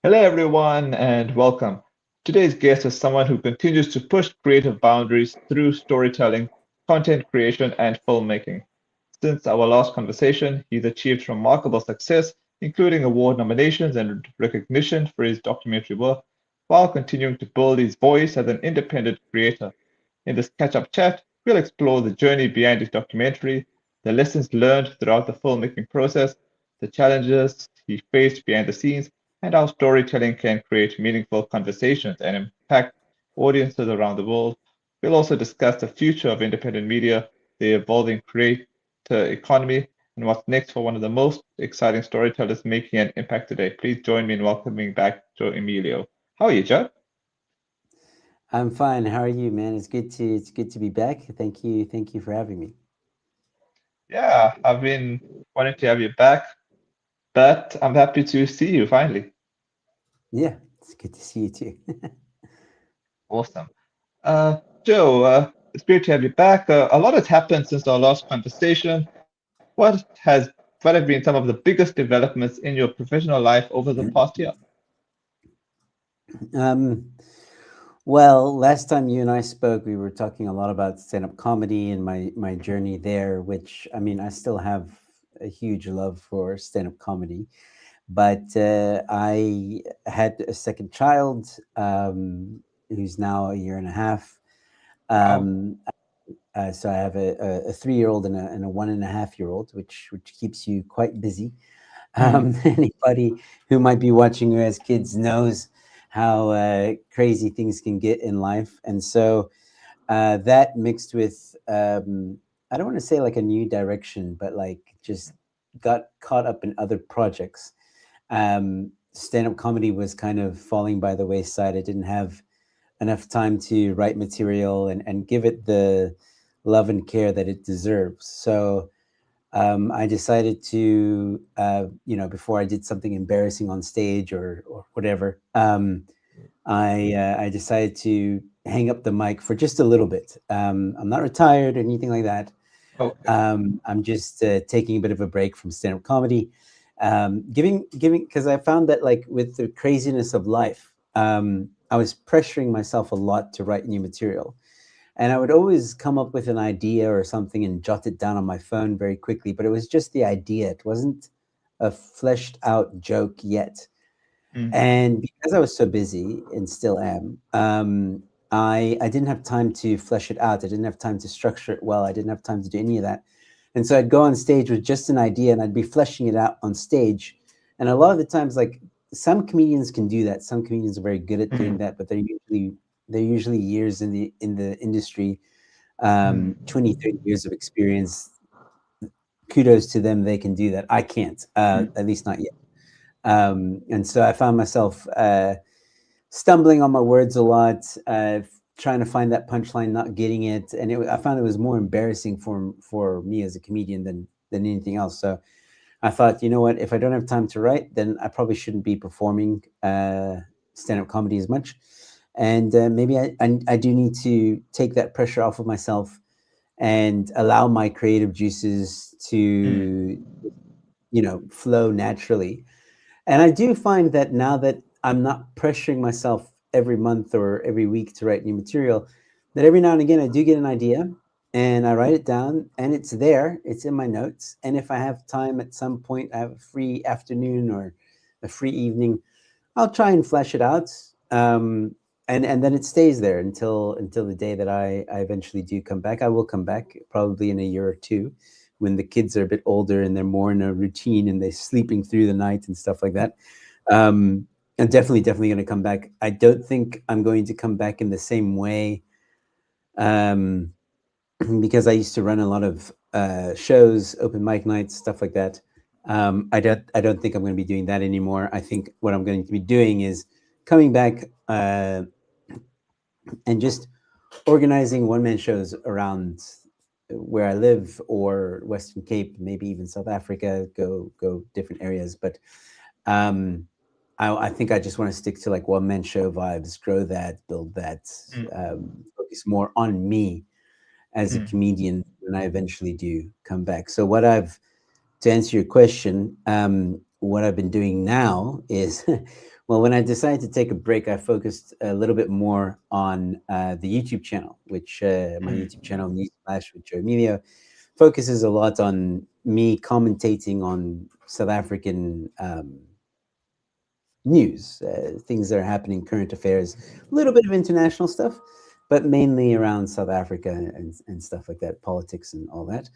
Hello, everyone, and welcome. Today's guest is someone who continues to push creative boundaries through storytelling, content creation, and filmmaking. Since our last conversation, he's achieved remarkable success, including award nominations and recognition for his documentary work, while continuing to build his voice as an independent creator. In this catch up chat, we'll explore the journey behind his documentary, the lessons learned throughout the filmmaking process, the challenges he faced behind the scenes, and how storytelling can create meaningful conversations and impact audiences around the world. We'll also discuss the future of independent media, the evolving creator economy, and what's next for one of the most exciting storytellers making an impact today. Please join me in welcoming back Joe Emilio. How are you, Joe? I'm fine. How are you, man? It's good to be back. Thank you for having me. Yeah, I've been wanting to have you back, but I'm happy to see you finally. Yeah, it's good to see you too. Awesome. Joe, it's great to have you back. A lot has happened since our last conversation. What have been some of the biggest developments in your professional life over the past year? um, well, last time you and I spoke, we were talking a lot about stand-up comedy and my journey there. Which I mean, I still have a huge love for stand-up comedy, but I had a second child, who's now a year and a half. Wow. Um, so I have a 3-year-old and a 1.5-year-old, which keeps you quite busy. Mm, Anybody who might be watching who has kids knows how crazy things can get in life, and so that mixed with I don't want to say like a new direction, but like just got caught up in other projects. Stand-up comedy was kind of falling by the wayside. I didn't have enough time to write material and give it the love and care that it deserves. So I decided to, before I did something embarrassing on stage or whatever, I decided to hang up the mic for just a little bit. I'm not retired or anything like that. okay. I'm just taking a bit of a break from stand up comedy, giving because I found that like with the craziness of life, I was pressuring myself a lot to write new material, and I would always come up with an idea or something and jot it down on my phone very quickly. But it was just the idea; it wasn't a fleshed out joke yet. Mm, And because I was so busy and still am, I didn't have time to flesh it out. I didn't have time to structure it well. I didn't have time to do any of that. And so I'd go on stage with just an idea and I'd be fleshing it out on stage. And a lot of the times, like some comedians can do that. Some comedians are very good at doing mm, that, but they're usually years in the industry, mm, 20, 30 years of experience. Kudos to them. They can do that. I can't, mm, at least not yet. And so I found myself stumbling on my words a lot, trying to find that punchline, not getting it, and I found it was more embarrassing for me as a comedian than anything else. So I thought, you know what, if I don't have time to write, then I probably shouldn't be performing stand up comedy as much, and maybe I do need to take that pressure off of myself and allow my creative juices mm, to flow naturally. And I do find that now that I'm not pressuring myself every month or every week to write new material, that every now and again I do get an idea and I write it down and it's there, it's in my notes. And if I have time at some point, I have a free afternoon or a free evening, I'll try and flesh it out. And then it stays there until the day that I eventually do come back. I will come back probably in a year or two when the kids are a bit older and they're more in a routine and they're sleeping through the night and stuff like that. Um, I'm definitely going to come back. I don't think I'm going to come back in the same way, um, because I used to run a lot of shows, open mic nights, stuff like that. I don't think I'm going to be doing that anymore. I think what I'm going to be doing is coming back and just organizing one man shows around where I live or Western Cape, maybe even South Africa. Go different areas, but um, I think I just want to stick to like one man show vibes, grow that, build that, mm, focus more on me as a mm, comedian when I eventually do come back. So to answer your question, what I've been doing now is Well, when I decided to take a break, I focused a little bit more on the YouTube channel, which my Mm, YouTube channel, Newsflash with Joe Emilio, focuses a lot on me commentating on South African news, things that are happening, current affairs, a little bit of international stuff, but mainly around South Africa and stuff like that, politics and all that.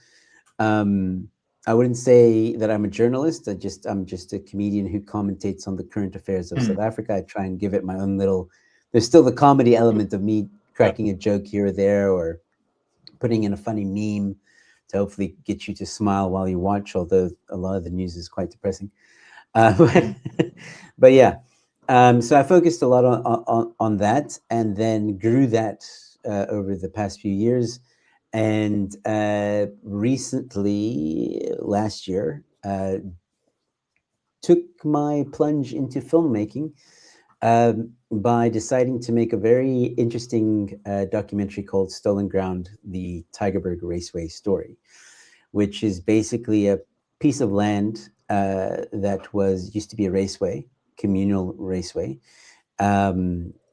Um, I wouldn't say that I'm a journalist. I'm just a comedian who commentates on the current affairs of mm, South Africa. I try and give it my own little. There's still the comedy element of me yeah. cracking a joke here or there, or putting in a funny meme to hopefully get you to smile while you watch. Although a lot of the news is quite depressing. Mm, But yeah, so I focused a lot on that, and then grew that over the past few years. And recently, last year, took my plunge into filmmaking by deciding to make a very interesting documentary called Stolen Ground: The Tygerberg Raceway Story, which is basically a piece of land that was used to be a raceway, communal raceway.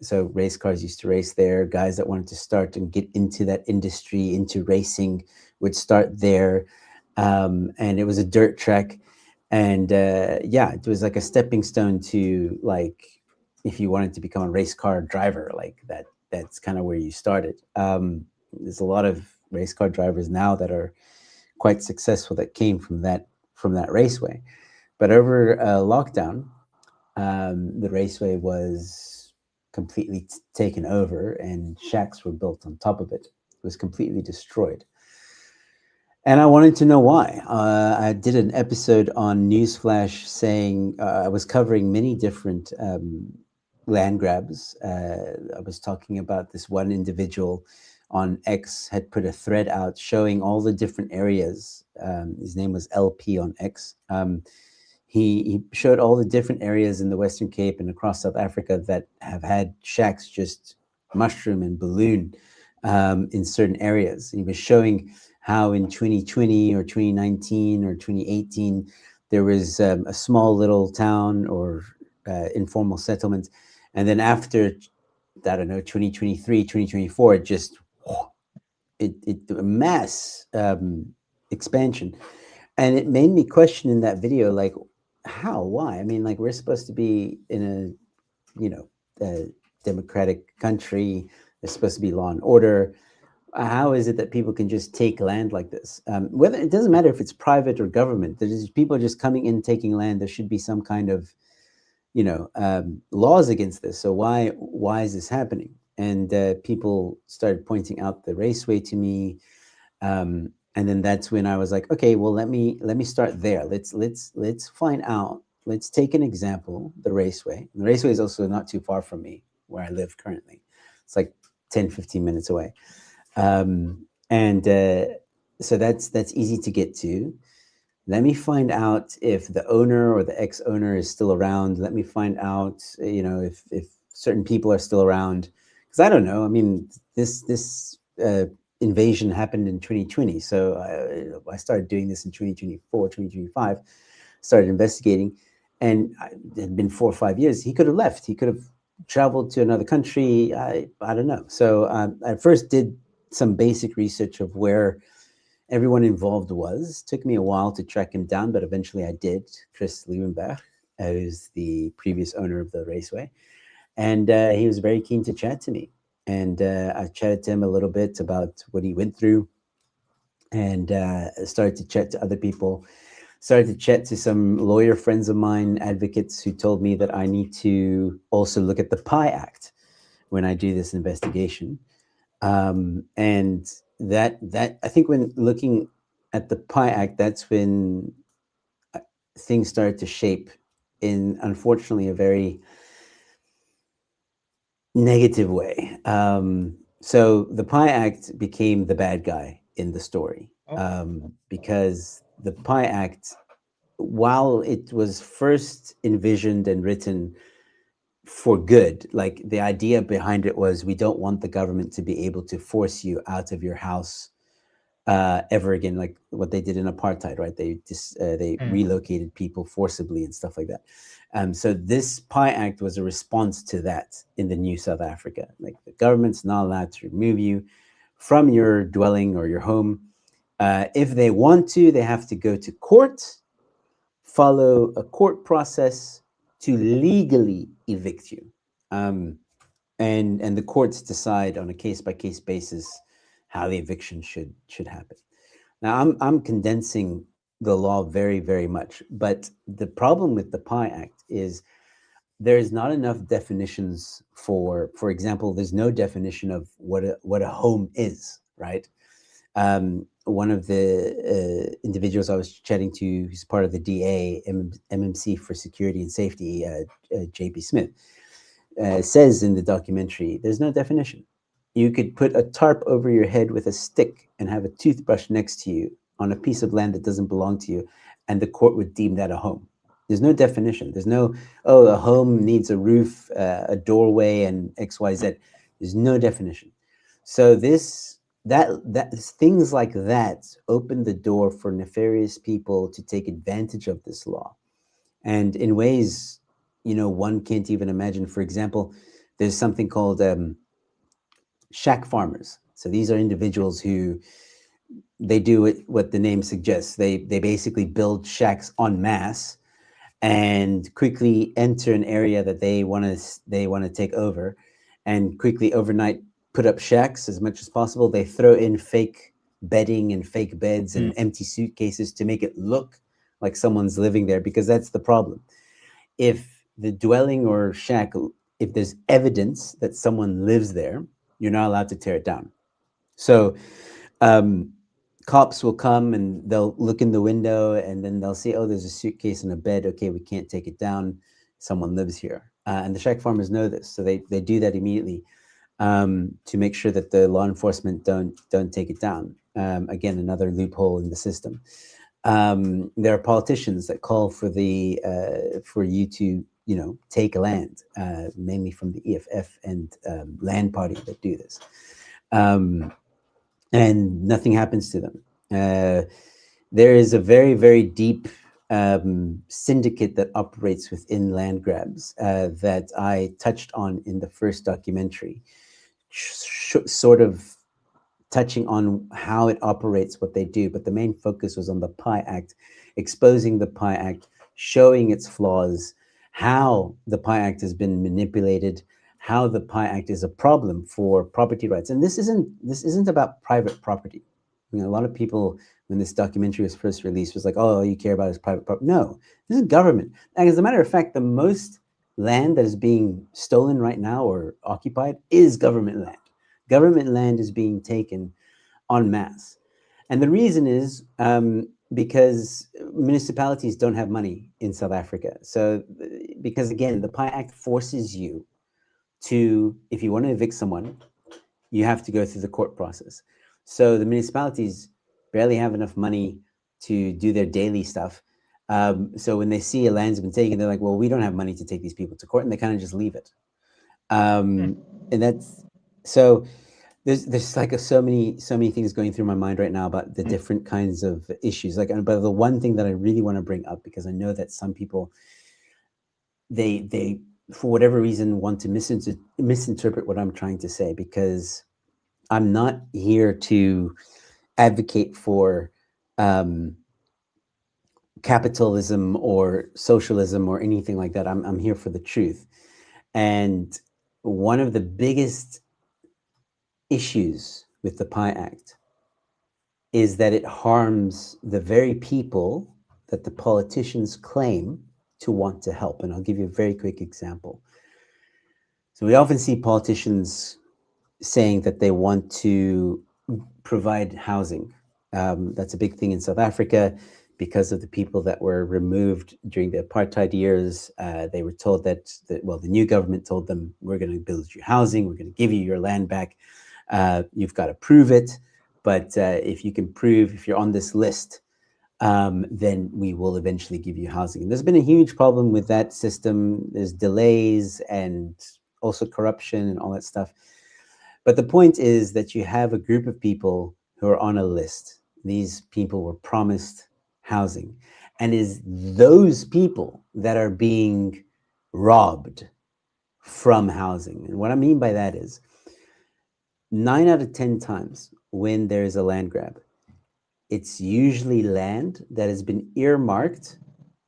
So race cars used to race there. Guys that wanted to start and get into that industry, into racing, would start there. And it was a dirt track. And yeah, it was like a stepping stone to, like, if you wanted to become a race car driver, like that, that's kind of where you started. There's a lot of race car drivers now that are quite successful that came from that raceway. But over lockdown, the raceway was completely taken over, and shacks were built on top of it. It was completely destroyed. And I wanted to know why. I did an episode on Newsflash saying I was covering many different land grabs. I was talking about this one individual on X had put a thread out showing all the different areas. His name was LP on X. He showed all the different areas in the Western Cape and across South Africa that have had shacks just mushroom and balloon in certain areas. He was showing how in 2020 or 2019 or 2018 there was a small little town or informal settlement, and then after, I don't know, 2023, 2024, it just it a mass expansion. And it made me question in that video, like, how, why? I mean, like, we're supposed to be in a, a democratic country. There's supposed to be law and order. How is it that people can just take land like this? Whether it doesn't matter if it's private or government, there's people just coming in taking land. There should be some kind of, laws against this. So why is this happening? And people started pointing out the raceway to me, and then that's when I was like, okay, well, let me start there. Let's find out. Let's take an example, the raceway. And the raceway is also not too far from me where I live currently. It's like 10-15 minutes away. And so that's easy to get to. Let me find out if the owner or the ex-owner is still around. Let me find out, if certain people are still around, because I don't know. I mean, this invasion happened in 2020, so I started doing this in 2024, 2025. Started investigating, and it had been 4 or 5 years. He could have left. He could have traveled to another country. I don't know. So I first did some basic research of where everyone involved was. Took me a while to track him down, but eventually I did. Chris Liebenberg, who's the previous owner of the raceway, and he was very keen to chat to me. And I chatted to him a little bit about what he went through, and started to chat to other people. Started to chat to some lawyer friends of mine, advocates, who told me that I need to also look at the PI Act when I do this investigation. And that I think, when looking at the PI Act, that's when uh, things started to shape in, unfortunately, a very negative way. So the PI Act became the bad guy in the story, oh, because the PI Act, while it was first envisioned and written for good, like, the idea behind it was, we don't want the government to be able to force you out of your house ever again, like what they did in apartheid, right? They Mm. relocated people forcibly and stuff like that. So this PI Act was a response to that in the new South Africa. Like the government's not allowed to remove you from your dwelling or your home. If they want to, they have to go to court, follow a court process to legally evict you. Um, and the courts decide on a case by case basis how the eviction should happen. Now I'm condensing the law very much, but the problem with the PI Act is there's not enough definitions for example, there's no definition of what a home is, right? One of the individuals I was chatting to, who's part of the MMC for Security and Safety, JP Smith, says in the documentary, there's no definition. You could put a tarp over your head with a stick and have a toothbrush next to you on a piece of land that doesn't belong to you, and the court would deem that a home. There's no definition. There's no, oh, a home needs a roof, a doorway, and XYZ. There's no definition. So that things like that open the door for nefarious people to take advantage of this law, and in ways one can't even imagine. For example, there's something called shack farmers. So these are individuals who they do what the name suggests. They basically build shacks en masse and quickly enter an area that they want to take over, and quickly overnight put up shacks as much as possible. They throw in fake bedding and fake beds and Mm. empty suitcases to make it look like someone's living there, because that's the problem. If the dwelling or shack, if there's evidence that someone lives there, you're not allowed to tear it down. So um, cops will come and they'll look in the window, and then they'll see, oh, there's a suitcase and a bed. Okay, we can't take it down. Someone lives here. And the shack farmers know this. So they do that immediately to make sure that the law enforcement don't take it down. Again, another loophole in the system. There are politicians that call for you to take land, mainly from the EFF and Land Party that do this, and nothing happens to them. There is a very deep syndicate that operates within land grabs that I touched on in the first documentary, sort of touching on how it operates, what they do, but the main focus was on the PI Act, exposing the PI Act, showing its flaws, how the PI Act has been manipulated, how the PI Act is a problem for property rights. And this isn't about private property. A lot of people, when this documentary was first released, was like, oh, all you care about is private property. No, this is government. And as a matter of fact, the most land that is being stolen right now or occupied is government land. Government land is being taken en masse. And the reason is because municipalities don't have money in South Africa. So, because again, the PI Act forces you to, if you want to evict someone, you have to go through the court process. So the municipalities barely have enough money to do their daily stuff. So when they see a land's been taken, they're like, well, we don't have money to take these people to court, and they kind of just leave it. Mm. And that's so there's like so many things going through my mind right now about the different kinds of issues. Like, but the one thing that I really want to bring up, because I know that some people, they for whatever reason want to misinterpret what I'm trying to say, because I'm not here to advocate for um, capitalism or socialism or anything like that. I'm here for the truth. And one of the biggest issues with the PI Act is that it harms the very people that the politicians claim to want to help. And I'll give you a very quick example. So we often see politicians saying that they want to provide housing. That's a big thing in South Africa because of the people that were removed during the apartheid years. They were told well, the new government told them, we're going to build you housing, we're going to give you your land back. You've got to prove it. But if you can prove, if you're on this list, then we will eventually give you housing. And there's been a huge problem with that system. There's delays and also corruption and all that stuff. But the point is that you have a group of people who are on a list. These people were promised housing, and is those people that are being robbed from housing. And what I mean by that is 9 out of 10 times when there is a land grab, it's usually land that has been earmarked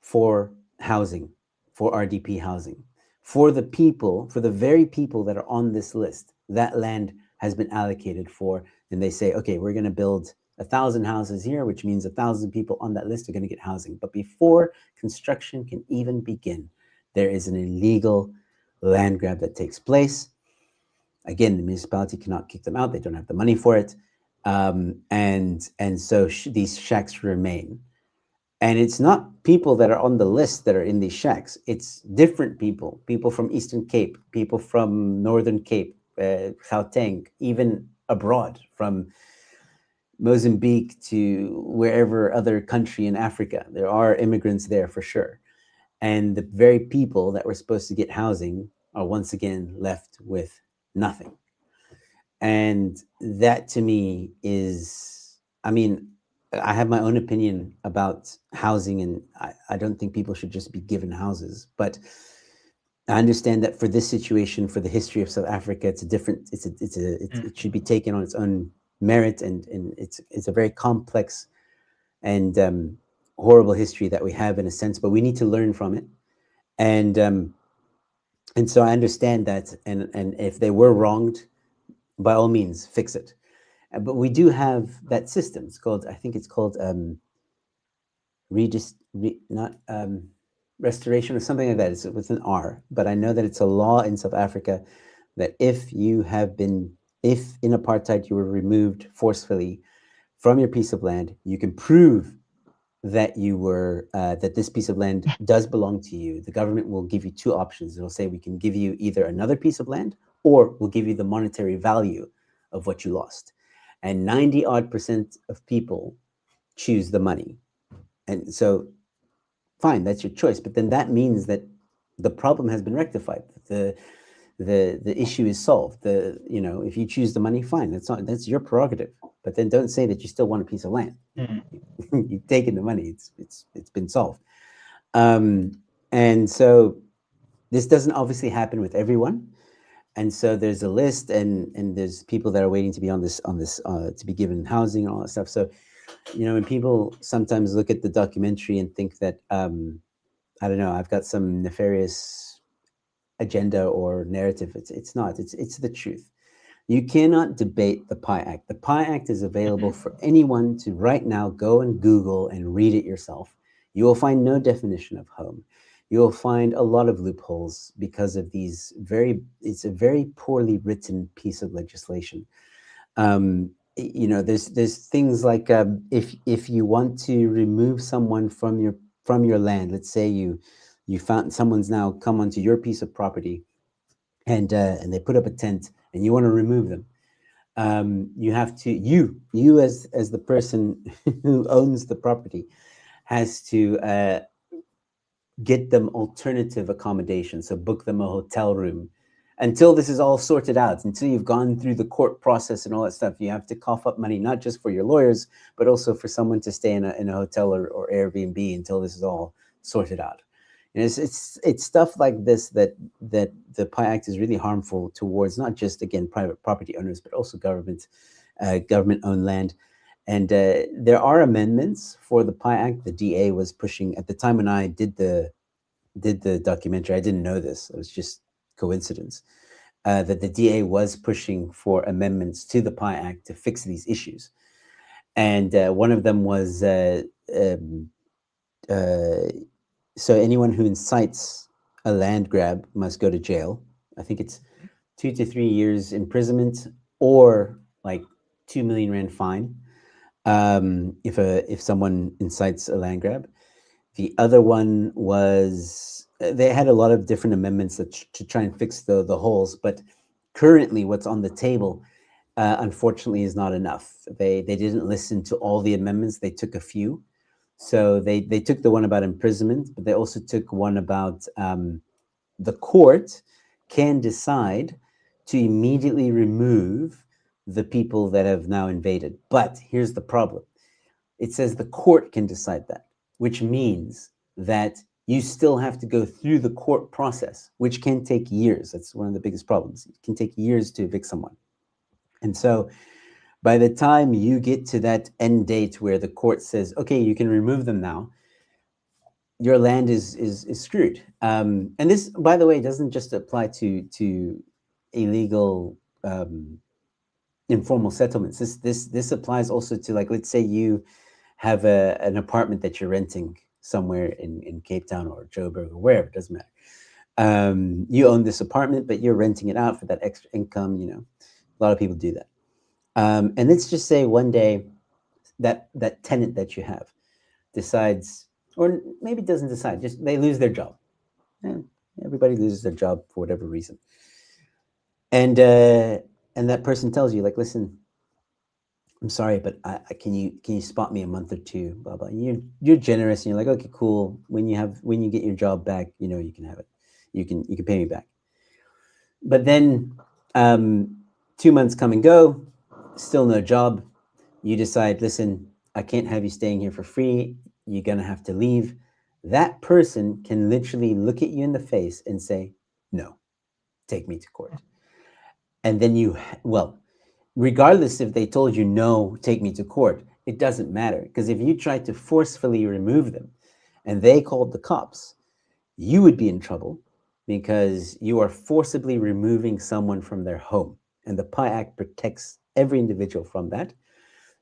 for housing, for RDP housing. For the people, for the very people that are on this list, that land has been allocated for, and they say, okay, we're going to build 1,000 houses here, which means 1,000 people on that list are going to get housing. But before construction can even begin, there is an illegal land grab that takes place. Again, the municipality cannot kick them out; they don't have the money for it, and so these shacks remain. And it's not people that are on the list that are in these shacks. It's different people, people from Eastern Cape, people from Northern Cape, Gauteng, even abroad, from Mozambique to wherever other country in Africa. There are immigrants there for sure. And the very people that were supposed to get housing are once again left with nothing. And that to me is, I mean, I have my own opinion about housing, and I don't think people should just be given houses. But I understand that for this situation, for the history of South Africa, it's a different, it should be taken on its own merit, and it's a very complex and horrible history that we have in a sense, but we need to learn from it. And and so I understand that, and if they were wronged, by all means, fix it. But we do have that system. It's called, I think it's called not restoration or something like that. It's with an R. But I know that it's a law in South Africa that if you have been, if in apartheid you were removed forcefully from your piece of land, you can prove that you were that this piece of land does belong to you. The government will give you two options. It'll say we can give you either another piece of land, or we'll give you the monetary value of what you lost. And 90 odd percent of people choose the money. And so fine, that's your choice. But then that means that the problem has been rectified. The issue is solved. If you choose the money, fine. That's your prerogative. But then don't say that you still want a piece of land. You've taken the money. It's been solved. And so this doesn't obviously happen with everyone. And so there's a list, and there's people that are waiting to be on this to be given housing and all that stuff. So, when people sometimes look at the documentary and think that I don't know, I've got some nefarious agenda or narrative. It's not. It's the truth. You cannot debate the PI Act. The PI Act is available for anyone to right now go and Google and read it yourself. You will find no definition of home. You will find a lot of loopholes because of it's a very poorly written piece of legislation. There's things like if you want to remove someone from your land, let's say you found someone's now come onto your piece of property, and they put up a tent, and you want to remove them. You have to you as the person who owns the property has to get them alternative accommodation. So book them a hotel room until this is all sorted out, until you've gone through the court process and all that stuff. You have to cough up money, not just for your lawyers, but also for someone to stay in a hotel or Airbnb until this is all sorted out. And it's stuff like this that the PI Act is really harmful towards, not just, again, private property owners, but also government-owned land. And there are amendments for the PI Act. The DA was pushing at the time when I did the documentary. I didn't know this; it was just coincidence that the DA was pushing for amendments to the PI Act to fix these issues. And one of them was so anyone who incites a land grab must go to jail. I think it's 2 to 3 years imprisonment, or like 2 million rand fine if someone incites a land grab. The other one was they had a lot of different amendments to try and fix the holes, but currently what's on the table, unfortunately, is not enough. They didn't listen to all the amendments. They took a few. So they took the one about imprisonment, but they also took one about the court can decide to immediately remove the people that have now invaded. But here's the problem. It says the court can decide that, which means that you still have to go through the court process, which can take years. That's one of the biggest problems. It can take years to evict someone. And so by the time you get to that end date where the court says, okay, you can remove them now, your land is screwed. And this, by the way, doesn't just apply to illegal informal settlements. This applies also to, like, let's say you have an apartment that you're renting somewhere in Cape Town or Joburg or wherever, it doesn't matter. You own this apartment, but you're renting it out for that extra income. You know, a lot of people do that. And let's just say one day that tenant that you have decides, or maybe doesn't decide, just they lose their job. And everybody loses their job for whatever reason. And that person tells you, like, listen, I'm sorry, but can you spot me a month or two, blah blah. You're generous, and you're like, okay, cool. When you get your job back, you know, you can have it. You can pay me back. But then 2 months come and go, still no job. You decide, listen, I can't have you staying here for free. You're gonna have to leave. That person can literally look at you in the face and say, no, take me to court. And then well, regardless if they told you no, take me to court, it doesn't matter. Because if you tried to forcefully remove them and they called the cops, you would be in trouble because you are forcibly removing someone from their home. And the PI Act protects every individual from that.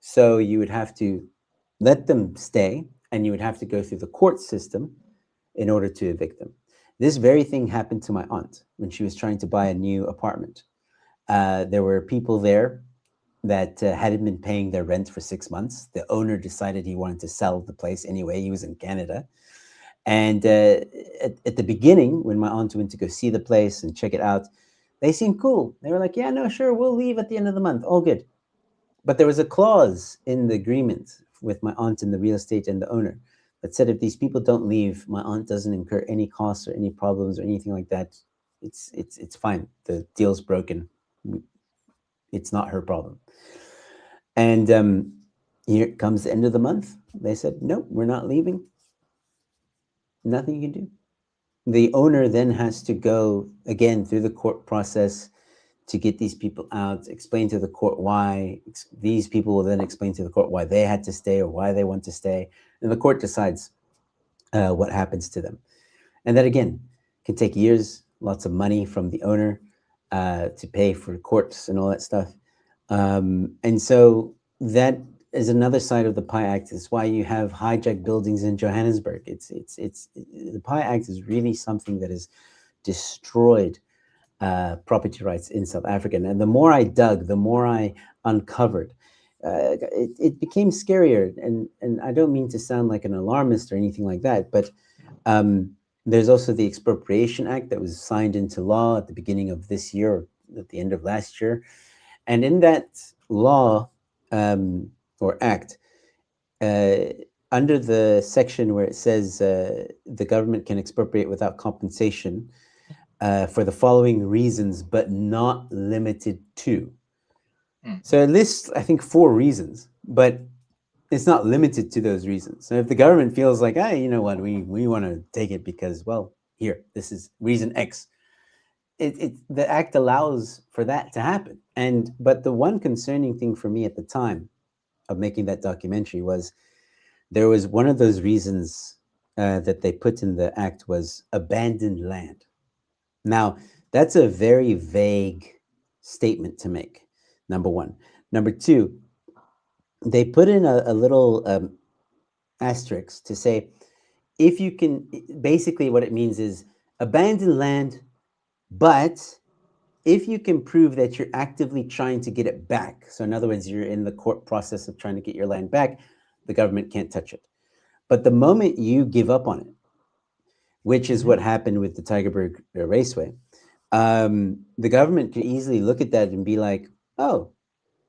So you would have to let them stay, and you would have to go through the court system in order to evict them. This very thing happened to my aunt when she was trying to buy a new apartment. There were people there that hadn't been paying their rent for 6 months. The owner decided he wanted to sell the place anyway. He was in Canada. And at the beginning, when my aunt went to go see the place and check it out, they seemed cool. They were like, yeah, no, sure, we'll leave at the end of the month. All good. But there was a clause in the agreement with my aunt and the real estate and the owner that said if these people don't leave, my aunt doesn't incur any costs or any problems or anything like that. It's fine. The deal's broken. It's not her problem. And here comes the end of the month. They said, nope, we're not leaving. Nothing you can do. The owner then has to go again through the court process to get these people out, explain to the court why. These people will then explain to the court why they had to stay or why they want to stay. And the court decides what happens to them. And that, again, can take years, lots of money from the owner to pay for courts and all that stuff. And so that is another side of the PI Act. It's why you have hijacked buildings in Johannesburg. The PI Act is really something that has destroyed property rights in South Africa. And the more I dug, the more I uncovered. It became scarier. And I don't mean to sound like an alarmist or anything like that, but there's also the Expropriation Act that was signed into law at the beginning of this year, or at the end of last year. And in that law or act, under the section where it says the government can expropriate without compensation for the following reasons, but not limited to. So it lists, I think, 4 reasons, but it's not limited to those reasons. So if the government feels like, hey, you know what, we want to take it because, well, here, this is reason X. The act allows for that to happen. But the one concerning thing for me at the time of making that documentary was there was one of those reasons that they put in the act was abandoned land. Now, that's a very vague statement to make, number one. Number two, they put in a little asterisk to say, if you can, basically what it means is abandoned land, but if you can prove that you're actively trying to get it back, so in other words, you're in the court process of trying to get your land back, the government can't touch it. But the moment you give up on it, which is what happened with the Tygerberg Raceway, the government can easily look at that and be like, oh,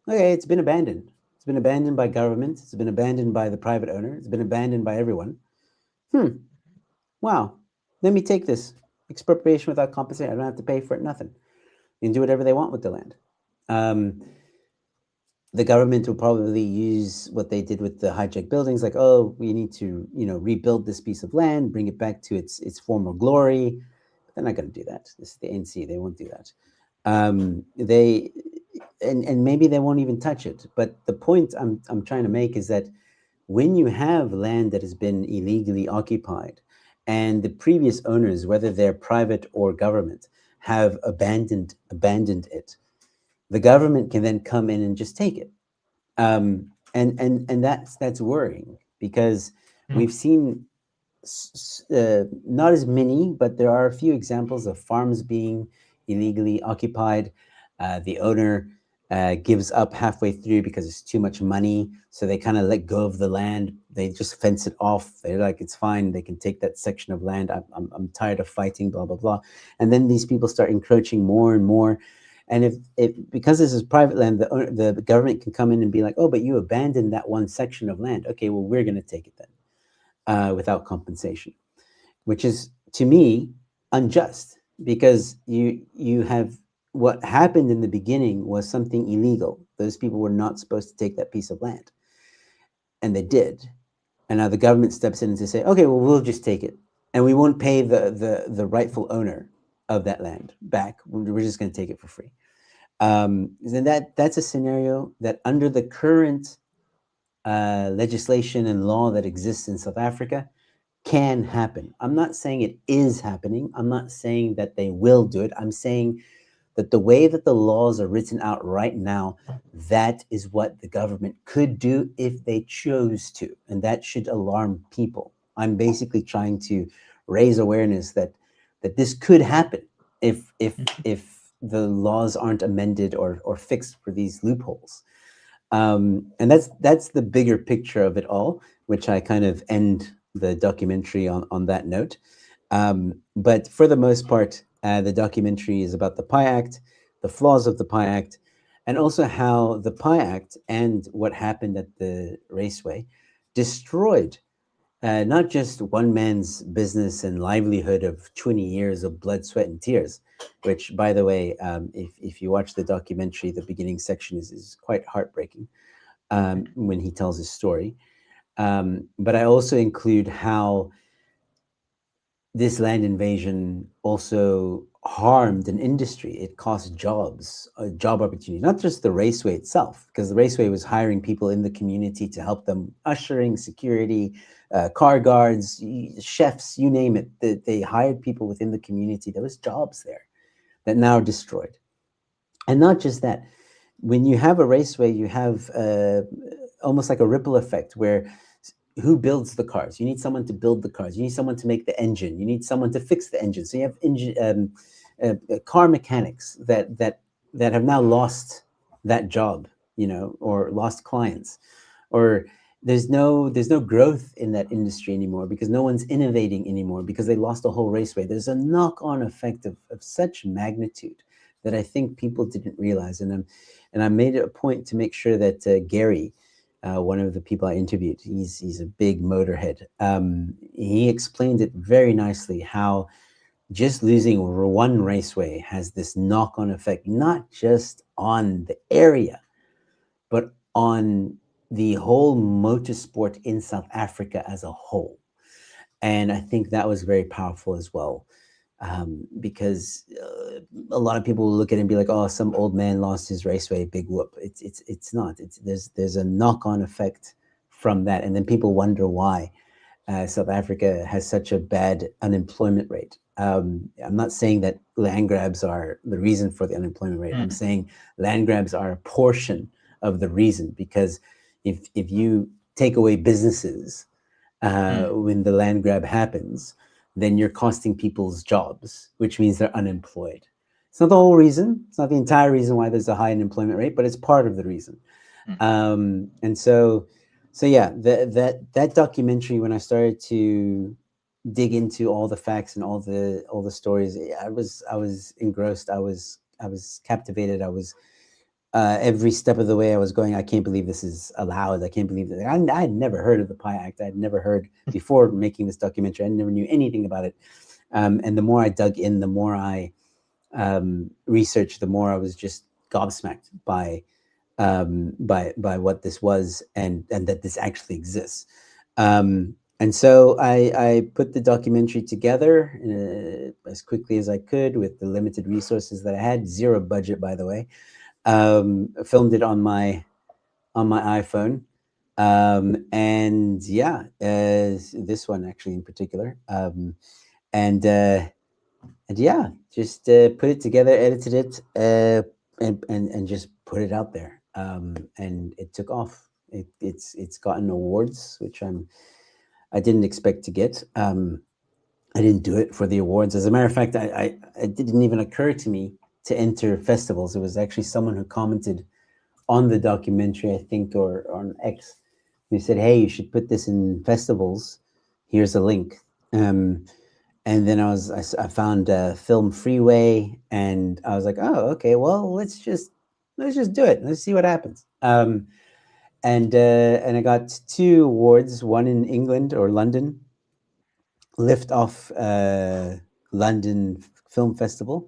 okay, it's been abandoned. It's been abandoned by government. It's been abandoned by the private owner. It's been abandoned by everyone. Wow, let me take this. Expropriation without compensation. I don't have to pay for it, nothing. They can do whatever they want with the land. the government will probably use what they did with the hijacked buildings, like, oh, we need to, rebuild this piece of land, bring it back to its former glory. But they're not going to do that. This is the NC; they won't do that. They and maybe they won't even touch it. But the point I'm trying to make is that when you have land that has been illegally occupied, and the previous owners, whether they're private or government, have abandoned it, the government can then come in and just take it. And that's worrying, because we've seen not as many, but there are a few examples of farms being illegally occupied. The owner gives up halfway through because it's too much money, so they kind of let go of the land. They just fence it off. They're like, it's fine. They can take that section of land. I'm tired of fighting. Blah blah blah. And then these people start encroaching more and more. And if because this is private land, the government can come in and be like, oh, but you abandoned that one section of land. Okay, well, we're going to take it then, without compensation, which is, to me, unjust, because you have, what happened in the beginning was something illegal. Those people were not supposed to take that piece of land, and they did. And now the government steps in to say, okay, well, we'll just take it, and we won't pay the rightful owner of that land back. We're just going to take it for free. Then that's a scenario that, under the current legislation and law that exists in South Africa, can happen. I'm not saying it is happening. I'm not saying that they will do it. I'm saying that the way that the laws are written out right now, that is what the government could do if they chose to, and that should alarm people. I'm basically trying to raise awareness that this could happen if the laws aren't amended or fixed for these loopholes. And that's the bigger picture of it all, which I kind of end the documentary on that note. But for the most part, the documentary is about the PI Act, the flaws of the PI Act, and also how the PI Act and what happened at the raceway destroyed not just one man's business and livelihood of 20 years of blood, sweat, and tears, which, by the way, if you watch the documentary, the beginning section is quite heartbreaking when he tells his story. But I also include how this land invasion also harmed an industry. It cost jobs, job opportunities, not just the raceway itself, because the raceway was hiring people in the community to help them, ushering, security, car guards, chefs, you name it. They hired people within the community. There was jobs there that now are destroyed. And not just that, when you have a raceway, you have almost like a ripple effect where who builds the cars? You need someone to build the cars. You need someone to make the engine. You need someone to fix the engine. So you have car mechanics that have now lost that job, or lost clients, or there's no growth in that industry anymore because no one's innovating anymore because they lost a whole raceway. There's a knock-on effect of such magnitude that I think people didn't realize, and I made it a point to make sure that Gary, one of the people I interviewed, he's a big motorhead. He explained it very nicely how just losing one raceway has this knock-on effect, not just on the area, but on the whole motorsport in South Africa as a whole. And I think that was very powerful as well, because a lot of people will look at it and be like, "Oh, some old man lost his raceway, big whoop." It's not. There's a knock-on effect from that, and then people wonder why South Africa has such a bad unemployment rate. I'm not saying that land grabs are the reason for the unemployment rate. I'm saying land grabs are a portion of the reason, because if you take away businesses when the land grab happens, then you're costing people's jobs, which means they're unemployed. It's not the whole reason. It's not the entire reason why there's a high unemployment rate, but it's part of the reason. And so yeah, that documentary, when I started to dig into all the facts and all the stories, I was engrossed. I was captivated. I was every step of the way I was going, I can't believe this is allowed. I can't believe that. I had never heard of the PI Act. I had never heard before making this documentary. I never knew anything about it. And the more I dug in, the more I researched, the more I was just gobsmacked by by what this was, and that this actually exists. And so I put the documentary together as quickly as I could with the limited resources that I had. Zero budget, by the way. Filmed it on my iPhone, and yeah, this one actually in particular, and yeah, just put it together, edited it, and just put it out there, and it took off. It's gotten awards, which I didn't expect to get. I didn't do it for the awards. As a matter of fact, it didn't even occur to me to enter festivals. It was actually someone who commented on the documentary, I think, or on X, who said, "Hey, you should put this in festivals. Here's a link." And then I found Film Freeway, and I was like, "Oh, okay. Well, let's just do it. Let's see what happens." And I got two awards, one in England or London, Lift Off London Film Festival.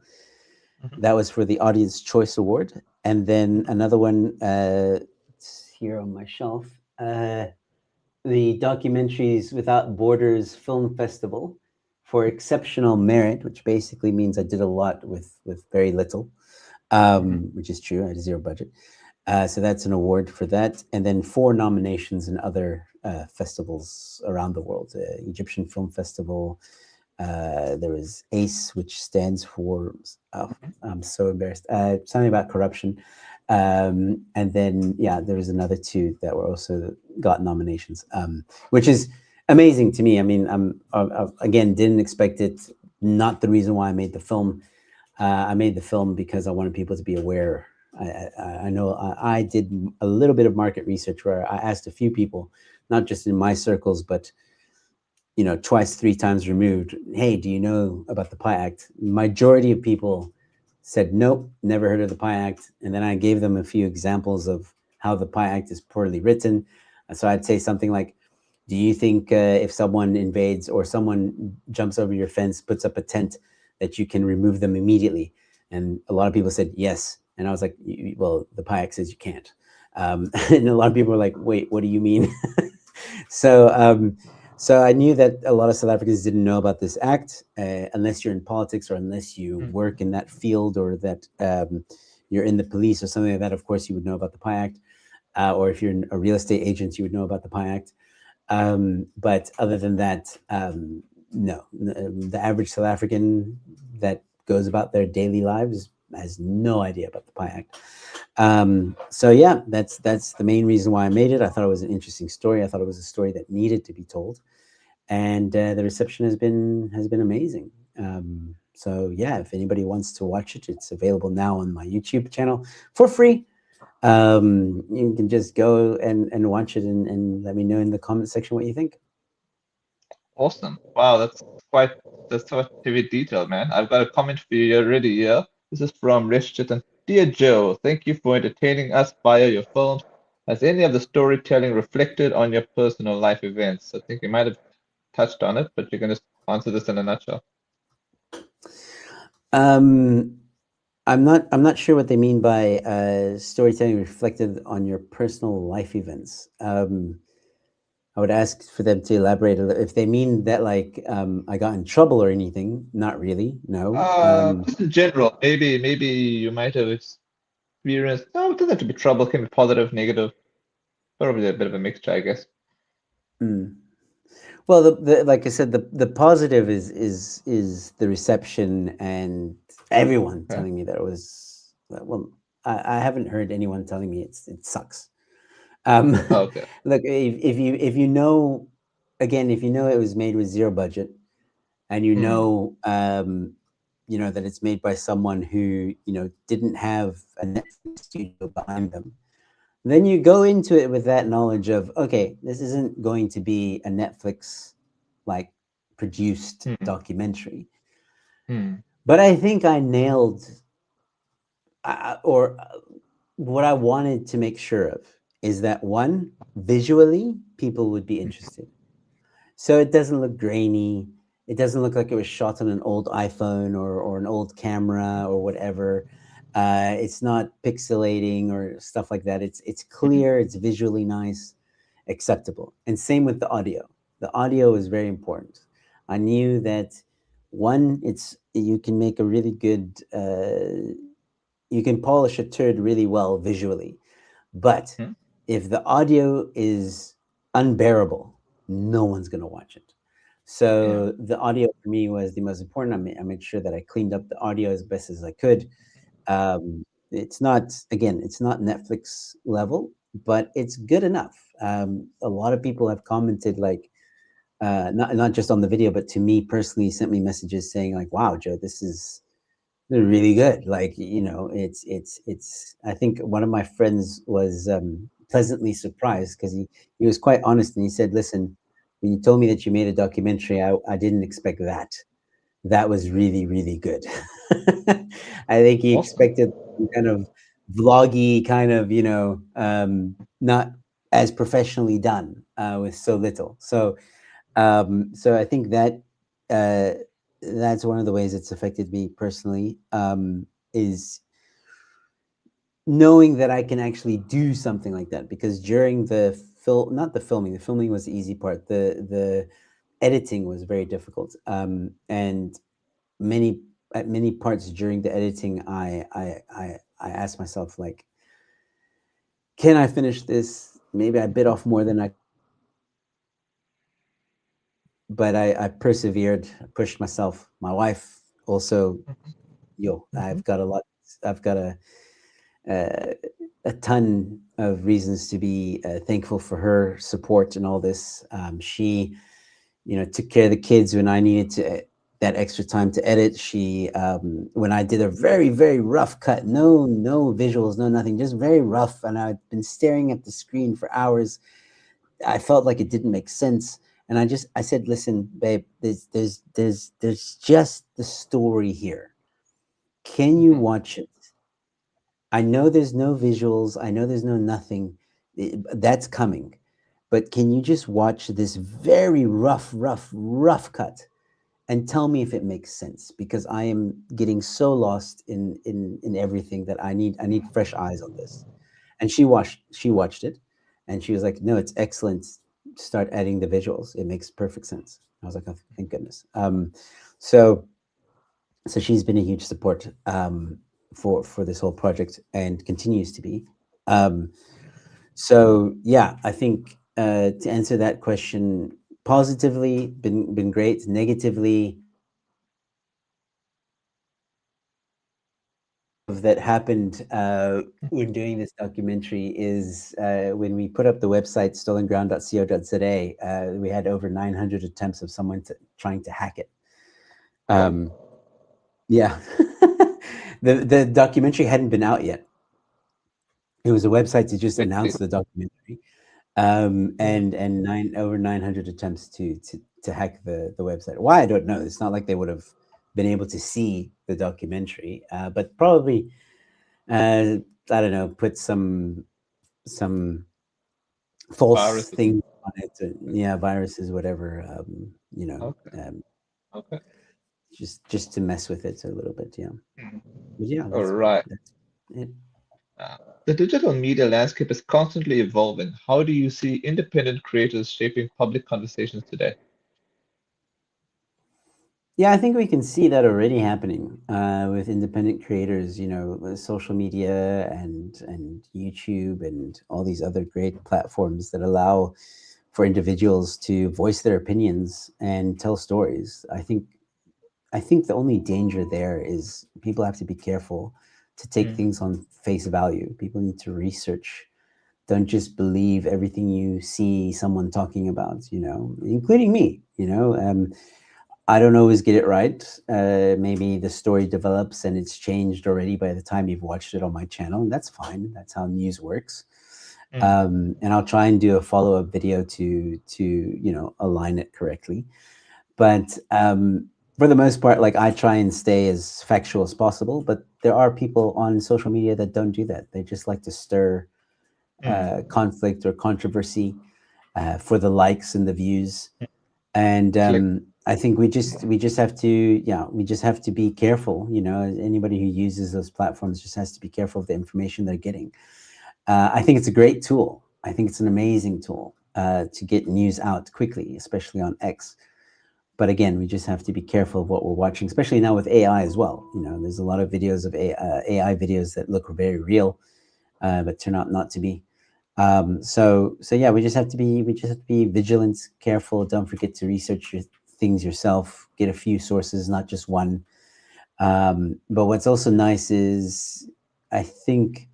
Mhm. That was for the Audience Choice Award, and then another one. It's here on my shelf. The Documentaries Without Borders Film Festival for exceptional merit, which basically means I did a lot with very little, Mhm. which is true. I had zero budget. So that's an award for that, and then four nominations in other festivals around the world. Egyptian Film Festival. There was ACE, which stands for, oh, Mhm. I'm so embarrassed. Something about corruption. And then, yeah, there was another two that were also got nominations, which is amazing to me. I mean, again, didn't expect it. Not the reason why I made the film. I made the film because I wanted people to be aware. I know I did a little bit of market research where I asked a few people, not just in my circles, but twice, three times removed. Hey, do you know about the Pi Act? Majority of people said nope, never heard of the Pi Act, and then I gave them a few examples of how the Pi Act is poorly written. So I'd say something like, "Do you think if someone invades or someone jumps over your fence, puts up a tent, that you can remove them immediately?" And a lot of people said yes, and I was like, "Well, the Pi Act says you can't." And a lot of people were like, "Wait, what do you mean?" so so I knew that a lot of South Africans didn't know about this act, unless you're in politics or unless you Mhm. work in that field, or that you're in the police or something like that. Of course, you would know about the Pi Act, or if you're a real estate agent, you would know about the Pi Act. But other than that, no. The average South African that goes about their daily lives has no idea about the Pi Act. So yeah, that's the main reason why I made it. I thought it was an interesting story. I thought it was a story that needed to be told, and the reception has been amazing. So yeah, if anybody wants to watch it, it's available now on my YouTube channel for free. You can just go and watch it, and let me know in the comment section what you think. Awesome. Wow, that's so heavy detail, man. I've got a comment for you already here. This is from Rich Chitin. Dear Joe, thank you for entertaining us via your films. Has any of the storytelling reflected on your personal life events? I think you might have touched on it, but you can just answer this in a nutshell. Um, I'm not sure what they mean by storytelling reflected on your personal life events. I would ask for them to elaborate a little. If they mean that, like, I got in trouble or anything, not really. No. Just in general, maybe you might have experienced. No, it doesn't have to be trouble. It can be positive, negative, probably a bit of a mixture, I guess. Mm. Well, like I said, the positive is the reception, and everyone Okay. telling me that it was well. I haven't heard anyone telling me it sucks. Um, Okay. Look, if you know, again, if you know it was made with zero budget, and Hmm. you know that it's made by someone who didn't have a Netflix studio behind them, then you go into it with that knowledge of, okay, this isn't going to be a Netflix like produced Hmm. documentary. Hmm. But I think I nailed, or what I wanted to make sure of is that, one, visually people would be interested. So it doesn't look grainy. It doesn't look like it was shot on an old iPhone or an old camera or whatever. It's not pixelating or stuff like that. It's Mhm. clear, it's visually nice, acceptable. And same with the audio. The audio is very important. I knew that one, it's you can make a really good you can polish a turd really well visually, but Mhm. if the audio is unbearable, no one's going to watch it. Yeah. So the audio for me was the most important. I made sure that I cleaned up the audio as best as I could. It's not, again, it's not Netflix level, but it's good enough. A lot of people have commented, like, not just on the video, but to me personally, sent me messages saying like, "Wow, Joe, this is they're really good." Like, it's. I think one of my friends was pleasantly surprised because he was quite honest and he said, "Listen, when you told me that you made a documentary, I didn't expect that. That was really, really good." I think he Awesome. expected some kind of vloggy kind of, not as professionally done with so little. So I think that uh, that's one of the ways it's affected me personally, is knowing that I can actually do something like that. Because during not the filming was the easy part. The editing was very difficult, and many at many parts during the editing, I asked myself like, can I finish this? Maybe I bit off more than I, but I persevered, I pushed myself. My wife also, Mhm. I've got uh, a ton of reasons to be thankful for her support and all this. She, took care of the kids when I needed that extra time to edit. She, when I did a very, very rough cut, no visuals, no nothing, just very rough, and I'd been staring at the screen for hours. I felt like it didn't make sense. And I said, listen, babe, there's just the story here. Can you Mhm. watch it? I know there's no visuals. I know there's no nothing. That's coming. But can you just watch this very rough cut and tell me if it makes sense? Because I am getting so lost in everything that I need fresh eyes on this. And she watched it, and she was like, "No, it's excellent. Start adding the visuals. It makes perfect sense." I was like, "Oh, thank goodness." So so she's been a huge support, for this whole project and continues to be. Um, so yeah, I think to answer that question, positively, been great. Negatively, that happened when doing this documentary is when we put up the website stolenground.co.za, we had over 900 attempts of someone trying to hack it. Right. Um, yeah, the documentary hadn't been out yet. It was a website to just I announce see. the documentary, Mhm. and over 900 attempts to hack the website. Why, I don't know. It's not like they would have been able to see the documentary, but probably, uh, I don't know, put some false Viruses. things on it, yeah, viruses, whatever, Okay. um, Okay. just to mess with it a little bit, yeah. Mhm. But yeah, All right. that's it. The digital media landscape is constantly evolving. How do you see independent creators shaping public conversations today? Yeah, I think we can see that already happening with independent creators. With social media and YouTube and all these other great platforms that allow for individuals to voice their opinions and tell stories. I think the only danger there is people have to be careful to take Mm, things on face value. People need to research. Don't just believe everything you see someone talking about, including me. I don't always get it right. Maybe the story develops and it's changed already by the time you've watched it on my channel, and that's fine. That's how news works. mm, And I'll try and do a follow up video to align it correctly. But for the most part, like, I try and stay as factual as possible. But there are people on social media that don't do that. They just like to stir mm, conflict or controversy for the likes and the views. And click. I think we just have to, yeah, we just have to be careful. Anybody who uses those platforms just has to be careful of the information they're getting. I think it's a great tool. I think it's an amazing tool to get news out quickly, especially on X. But again, we just have to be careful of what we're watching, especially now with AI as well. There's a lot of videos of AI videos that look very real, but turn out not to be. So yeah, we just have to be vigilant, careful. Don't forget to research things yourself. Get a few sources, not just one. But what's also nice is, I think,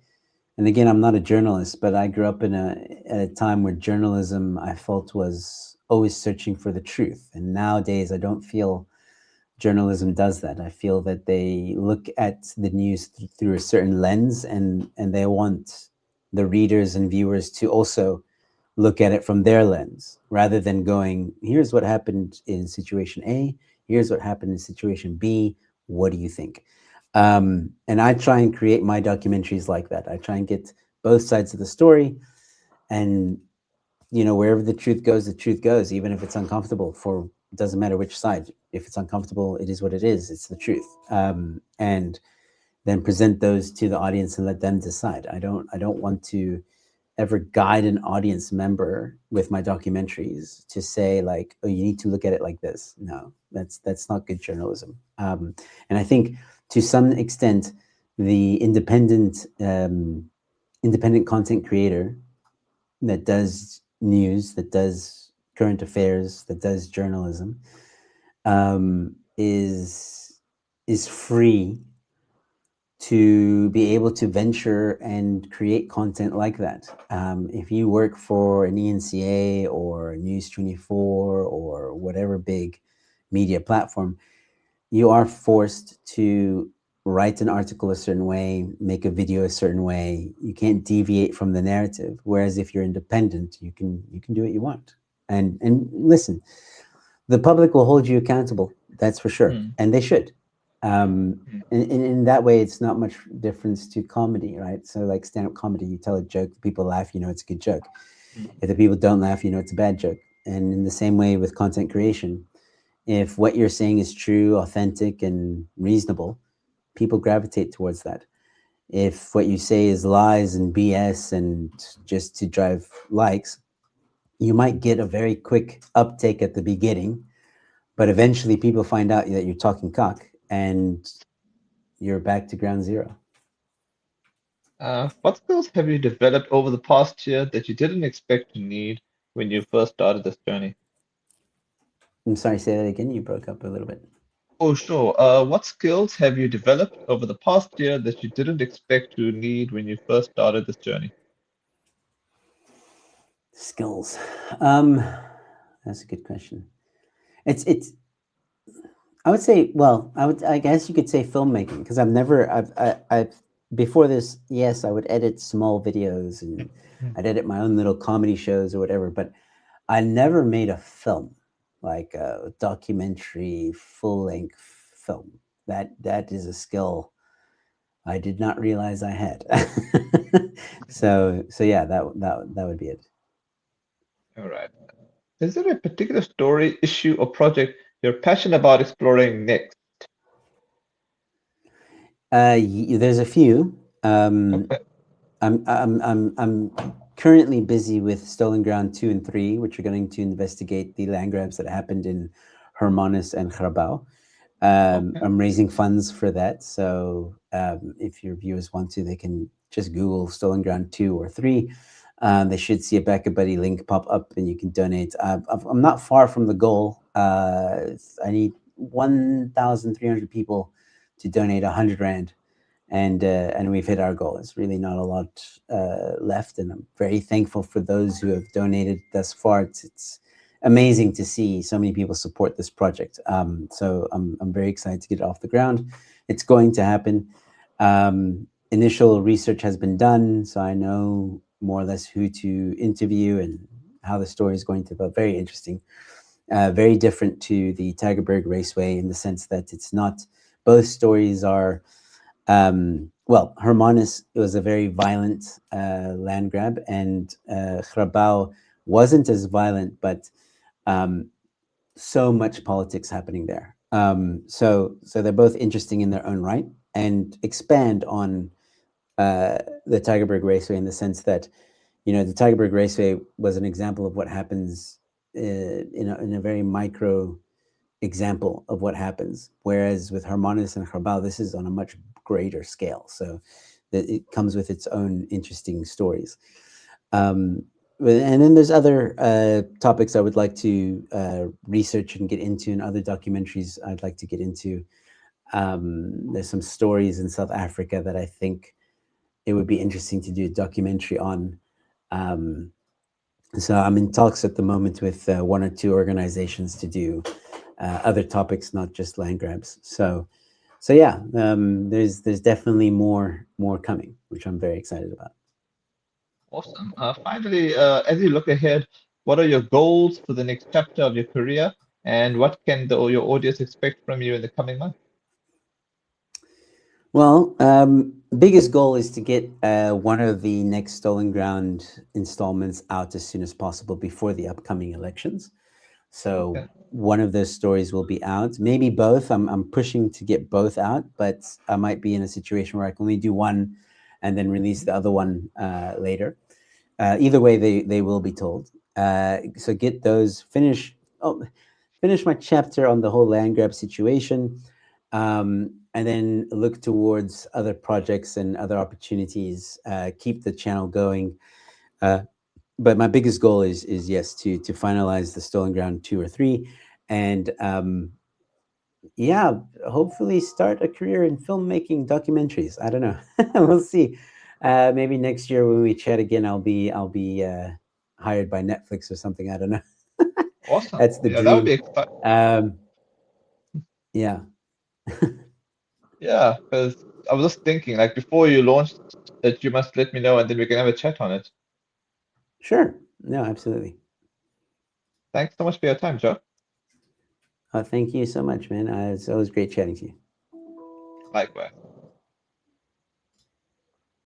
and again, I'm not a journalist, but I grew up at a time where journalism, I felt, was always searching for the truth. And nowadays, I don't feel journalism does that. I feel that they look at the news through a certain lens, and they want the readers and viewers to also look at it from their lens, rather than going, here's what happened in situation A, here's what happened in situation B, what do you think? And I try and create my documentaries like that. I try and get both sides of the story, and wherever the truth goes, even if it's uncomfortable. For It doesn't matter which side. If it's uncomfortable, it is what it is. It's the truth. And then present those to the audience and let them decide. I don't want to ever guide an audience member with my documentaries to say, like, oh, you need to look at it like this. No, that's not good journalism. And I think, to some extent, the independent content creator that does news, that does current affairs, that does journalism, is free to be able to venture and create content like that. If you work for an ENCA or News 24 or whatever big media platform, you are forced to write an article a certain way, make a video a certain way. You can't deviate from the narrative. Whereas if you're independent, you can do what you want. And listen, the public will hold you accountable. That's for sure, Mm, and they should. mm, And in that way, it's not much difference to comedy, right? So, like stand-up comedy, you tell a joke, the people laugh, it's a good joke. mm. If the people don't laugh, it's a bad joke. And in the same way with content creation, if what you're saying is true, authentic, and reasonable, people gravitate towards that. If what you say is lies and BS and just to drive likes, you might get a very quick uptake at the beginning, but eventually people find out that you're talking cock, and you're back to ground zero. What skills have you developed over the past year that you didn't expect to need when you first started this journey? I'm sorry, say that again. You broke up a little bit. Oh, sure. What skills have you developed over the past year that you didn't expect to need when you first started this journey? Skills. Um, that's a good question. It's. I would say, well, I guess you could say filmmaking, because I've before this, yes, I would edit small videos, and Mm. I'd edit my own little comedy shows or whatever, but I never made a film, like a documentary, full length film. That is a skill I did not realize I had. So yeah, that would be it. All right. Is there a particular story, issue, or project you're passionate about exploring next? There's a few. Okay. I'm currently busy with Stolen Ground 2 and 3, which are going to investigate the land grabs that happened in Hermanus and Grabau. Okay. I'm raising funds for that, so if your viewers want to, they can just Google Stolen Ground 2 or 3. They should see a Back a Buddy link pop up, and you can donate. I'm not far from the goal. I need 1,300 people to donate 100 rand, and we've hit our goal. It's really not a lot left, and I'm very thankful for those who have donated thus far. It's amazing to see so many people support this project. So I'm very excited to get it off the ground. It's going to happen. Initial research has been done, so I know more or less who to interview and how the story is going to be. Very interesting. Very different to the Tagerberg Raceway, in the sense that it's not. Both stories are, well, Hermanus, it was a very violent land grab, and Grabau wasn't as violent, but um, so much politics happening there. So they're both interesting in their own right and expand on the Tigerberg Raceway in the sense that, the Tigerberg Raceway was an example of what happens in a very micro example of what happens. Whereas with Hermanus and Herbal, this is on a much greater scale. So that it comes with its own interesting stories. Um, and then there's other topics I would like to research and get into, and other documentaries I'd like to get into. There's some stories in South Africa that I think it would be interesting to do a documentary on. Um, so I'm in talks at the moment with one or two organizations to do other topics, not just land grabs. So yeah, there's definitely more coming, which I'm very excited about. Awesome. Finally, as you look ahead, what are your goals for the next chapter of your career, and what can your audience expect from you in the coming months? Well, biggest goal is to get one of the next Stolen Ground installments out as soon as possible before the upcoming elections. So Okay. one of those stories will be out, maybe both. I'm pushing to get both out, but I might be in a situation where I can only do one and then release Mhm. the other one later. Either way, they will be told. So get those finish my chapter on the whole land grab situation, and then look towards other projects and other opportunities. Keep the channel going. Uh, but my biggest goal is yes to finalize the Stolen Ground 2 or 3, and yeah, hopefully start a career in filmmaking documentaries. I don't know. We'll see. Maybe next year when we chat again, I'll be hired by Netflix or something. I don't know. Awesome. That's the Yeah, that would dream. be exciting. Um, yeah, Yeah, because I was just thinking, like before you launch that, you must let me know, and then we can have a chat on it. sure. No, absolutely. Thanks so much for your time, Joe. Thank you so much, man. It's always great chatting to you. Likewise.